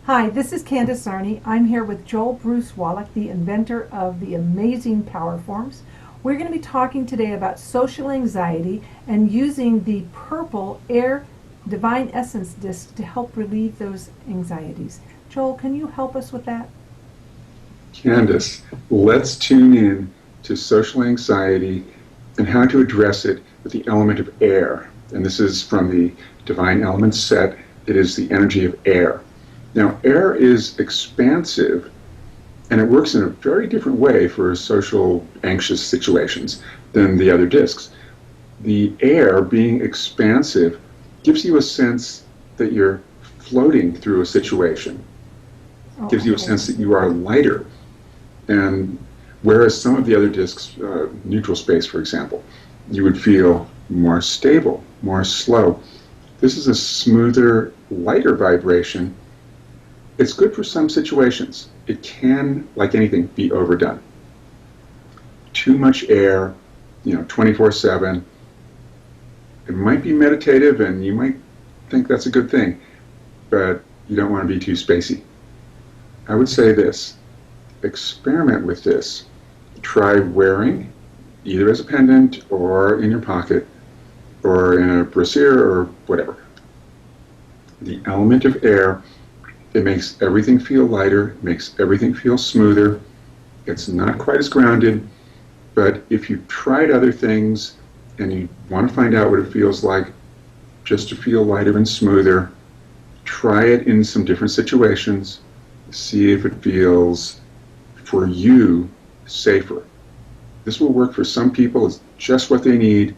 Hi, this is Candace Arney. I'm here with Joel Bruce Wallach, the inventor of the amazing Powerforms. We're going to be talking today about social anxiety and using the purple Air Divine Essence disc to help relieve those anxieties. Joel, can you help us with that? Candace, let's tune in to social anxiety and how to address it with the element of air. And this is from the Divine Elements set. It is the energy of air. Now, air is expansive and it works in a very different way for social anxious situations than the other discs. The air being expansive gives you a sense that you're floating through a situation, Oh, gives you a okay. sense that you are lighter. And whereas some of the other discs, neutral space, for example, you would feel more stable, more slow. This is a smoother, lighter vibration. It's good for some situations. It can, like anything, be overdone. Too much air, 24/7. It might be meditative and you might think that's a good thing, but you don't want to be too spacey. I would say this: experiment with this. Try wearing either as a pendant or in your pocket or in a brassiere or whatever. The element of air, it makes everything feel lighter, makes everything feel smoother. It's not quite as grounded, but if you've tried other things and you want to find out what it feels like just to feel lighter and smoother, try it in some different situations. See if it feels, for you, safer. This will work for some people. It's just what they need.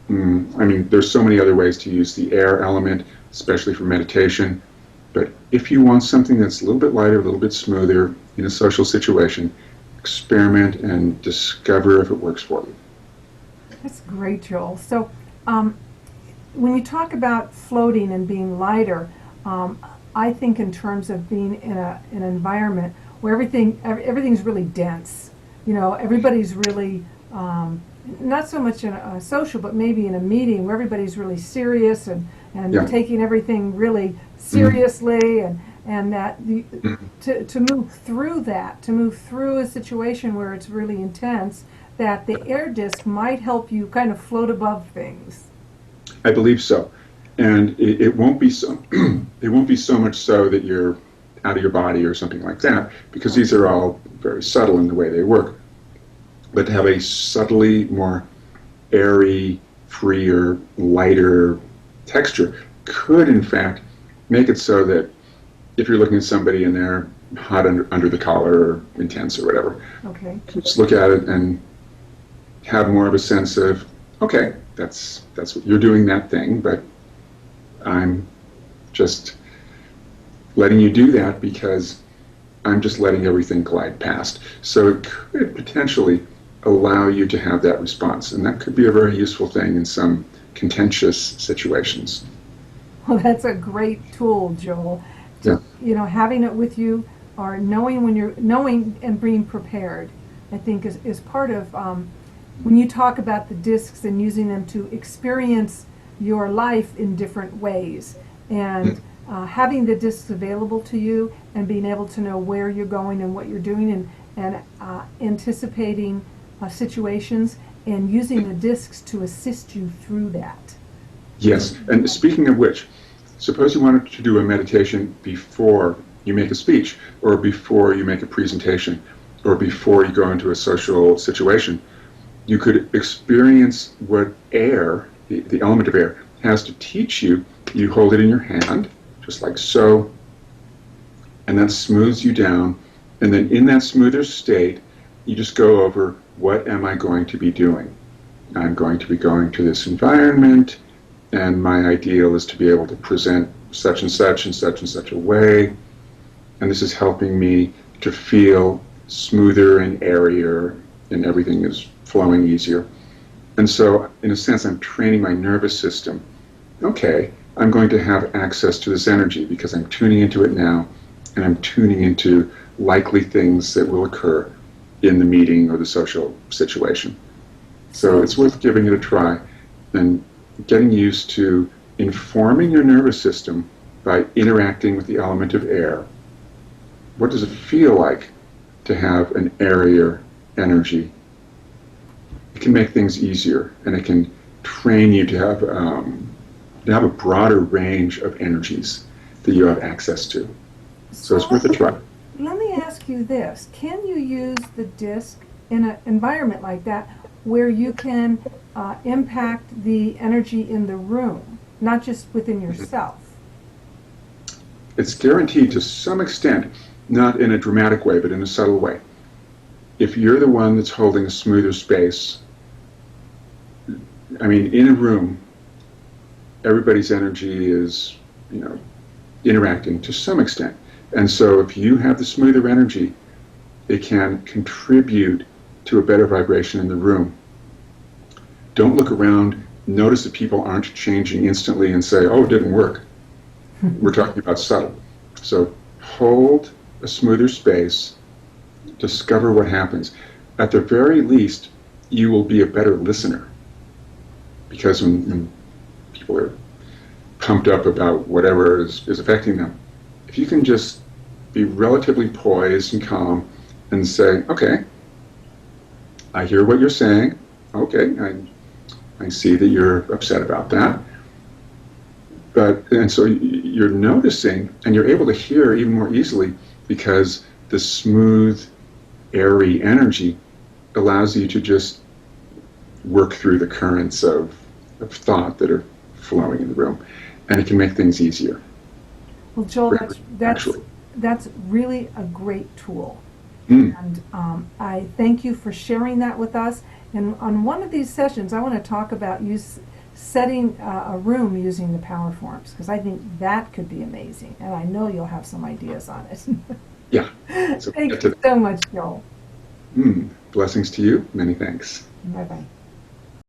There's so many other ways to use the air element, especially for meditation. But if you want something that's a little bit lighter, a little bit smoother in a social situation, experiment and discover if it works for you. That's great, Joel. So, when you talk about floating and being lighter, um, I think in terms of being in an environment where everything's really dense. Everybody's really not so much in a social, but maybe in a meeting where everybody's really serious and Yeah. taking everything really Mhm. seriously and that Mhm. to move through that, to move through a situation where it's really intense, that the air disc might help you kind of float above things. I believe so. And it won't be so it won't be so much so that you're out of your body or something like that, because these are all very subtle in the way they work. But to have a subtly more airy, freer, lighter texture could, in fact, make it so that if you're looking at somebody and they're hot under the collar or intense or whatever, Okay. just look at it and have more of a sense of, okay, that's what you're doing, that thing, but I'm just letting you do that because I'm just letting everything glide past. So it could potentially allow you to have that response, and that could be a very useful thing in some contentious situations. Well, that's a great tool, Joel. Yeah. Having it with you or knowing when you're knowing and being prepared, I think is part of when you talk about the discs and using them to experience your life in different ways and having the discs available to you and being able to know where you're going and what you're doing and anticipating situations and using the discs to assist you through that. Yes. And speaking of which, suppose you wanted to do a meditation before you make a speech, or before you make a presentation, or before you go into a social situation. You could experience what air, the element of air, has to teach you. You hold it in your hand, just like so, and that smooths you down. And then in that smoother state, you just go over, what am I going to be doing? I'm going to be going to this environment, and my ideal is to be able to present such and such and such and such a way. And this is helping me to feel smoother and airier, and everything is flowing easier. And so, in a sense, I'm training my nervous system. Okay, I'm going to have access to this energy because I'm tuning into it now, and I'm tuning into likely things that will occur in the meeting or the social situation. So So it's worth giving it a try and getting used to informing your nervous system by interacting with the element of air. What does it feel like to have an airier energy? It can make things easier, and it can train you to have a broader range of energies that you have access to. So it's worth a try. Let me ask you this. Can you use the disc in an environment like that where you can impact the energy in the room, not just within yourself? It's guaranteed to some extent, not in a dramatic way, but in a subtle way. If you're the one that's holding a smoother space, I mean, in a room, everybody's energy is, interacting to some extent. And so if you have the smoother energy, it can contribute to a better vibration in the room. Don't look around, notice that people aren't changing instantly and say, oh, it didn't work. We're talking about subtle. So hold a smoother space, discover what happens. At the very least, you will be a better listener. Because when people are pumped up about whatever is affecting them, if you can just be relatively poised and calm and say, okay, I hear what you're saying. Okay, I see that you're upset about that. And so you're noticing, and you're able to hear even more easily because the smooth, airy energy allows you to just work through the currents of thought that are flowing in the room, and it can make things easier. Well, Joel, that's really a great tool. And I thank you for sharing that with us. And on one of these sessions, I want to talk about setting a room using the Powerforms, because I think that could be amazing. And I know you'll have some ideas on it. Yeah. So thank you so much, Joel. Blessings to you. Many thanks. Bye-bye.